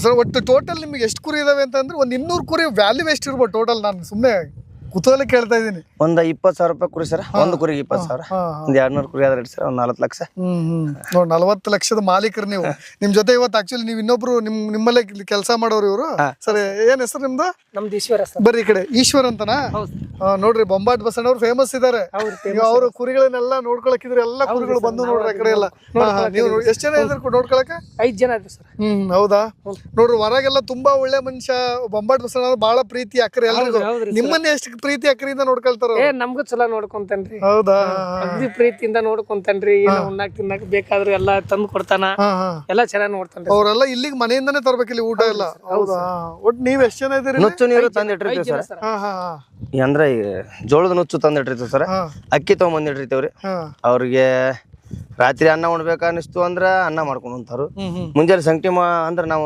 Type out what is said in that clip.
Sir ಒಟ್ಟು total ನಿಮ್ಗೆ ಎಷ್ಟು ಕುರಿ ಇದಾವೆ ಅಂತಂದ್ರೆ ಒಂದು 200 ಕುರಿ ವ್ಯಾಲ್ಯೂ ಎಷ್ಟು ಇರ್ಬೋದು ಟೋಟಲ್? ನಾನು ಸುಮ್ಮನೆ ಕುತೂಹಲ ಕೇಳ್ತಾ ಇದ್ದೀನಿ. ಒಂದು 20,000 ರೂಪಾಯಿ ಕುರಿ ಸರ್. ಒಂದು ಕುರಿಗೆ 20,000. ಒಂದು 200 ಕುರಿ ಆದ್ರೆ ಸರ್ ಒಂದು 40 ಲಕ್ಷ. ನೋಡಿ 40 ಲಕ್ಷದ ಮಾಲೀಕರು ನೀವು. ನಿಮ್ ಜೊತೆ ಇವತ್ತು ಆಕ್ಚುಲಿ ನೀವು ಇನ್ನೊಬ್ರು ನಿಮ್ಮಲ್ಲೇ ಕೆಲಸ ಮಾಡೋರು ಇವರು. ಸರ್ ಏನ್ ಹೆಸರು ನಿಮ್ದು? ನಮ್ದು ಈಶ್ವರ ಸರ್. ಬರ್ರಿ ಈ ಕಡೆ. ಈಶ್ವರ್ ಅಂತನಾ? ನೋಡ್ರಿ ಬೊಂಬಾಟ್ ಬಸಣ್ಣವ್ರು ಫೇಮಸ್ ಇದ್ದಾರೆ. ಅವರು ಕುರಿಗಳನ್ನೆಲ್ಲ ನೋಡ್ಕೊಳಕಿದ್ರೆ ಎಲ್ಲ ಕುರಿಗಳು ಬಂದು ನೋಡ್ರಿ ಆ ಕಡೆ ಎಲ್ಲ. ನೀವು ಎಷ್ಟು ಜನ ಇದ್ರು ನೋಡ್ಕೊಳಕ? 5 ಜನ ಇದ್ರು ಸರ್. ಹೌದಾ? ನೋಡ್ರಿ ಹೊರಗೆಲ್ಲ ತುಂಬಾ ಒಳ್ಳೆ ಮನುಷ್ಯ ಬೊಂಬಾಟ್ ಬಸಣ್ಣ, ಬಹಳ ಪ್ರೀತಿ ಅಕ್ಕರೆ ಎಲ್ರಿಗೂ. ನಿಮ್ಮನ್ನೇ ಎಷ್ಟು ಪ್ರೀತಿ ಅಕ್ಕರಿಂದ ನೋಡ್ಕೊಳ್ತಾರ? ನಮ್ಗೂ ಚಲೋ ನೋಡ್ಕೊಂತನ್ರಿ. ಹೌದಾ? ಅಗ್ದಿ ಪ್ರೀತಿಯಿಂದ ನೋಡ್ಕೊಂತನ್ರಿ. ಏನೋ ಉಣ್ಣಾಕ್ ತಿನ್ನಕ್ ಬೇಕಾದ್ರೆ ಎಲ್ಲಾ ತಂದು ಕೊಡ್ತಾನ. ಎಲ್ಲಾ ಚೆನ್ನಾಗಿ ನೋಡ್ತಾನ್ರಿ. ಅವರೆಲ್ಲ ಇಲ್ಲಿಗೆ ಮನೆಯಿಂದಾನೇ ತರ್ಬೇಕು ಇಲ್ಲಿ ಊಟ ಎಲ್ಲ. ಹೌದಾ? ಒಟ್ಟು ನೀವ್ ಎಷ್ಟ್ ಜನ ಇದೀರಿ? ನುಚ್ಚು ನೀರು ತಂದಿಟ್ಟಿರ್ತೀವಿ ಸರ್. ಅಂದ್ರೆ ಜೋಳದ ನುಚ್ಚು ತಂದಿಟ್ಟಿರ್ತೀವಿ ಸರ್. ಅಕ್ಕಿ ತಗೊಂಬಂದಿಟ್ಟಿರ್ತೀವ್ರಿ. ಅವ್ರಿಗೆ ರಾತ್ರಿ ಅನ್ನ ಉಣ್ಬೇಕು ಅನಿಸ್ತು ಅಂದ್ರ ಅನ್ನ ಮಾಡ್ಕೊಂಡು ಉಂತಾರು. ಮುಂಜಾನೆ ಸಂಗಟಿ ಅಂದ್ರೆ ನಾವು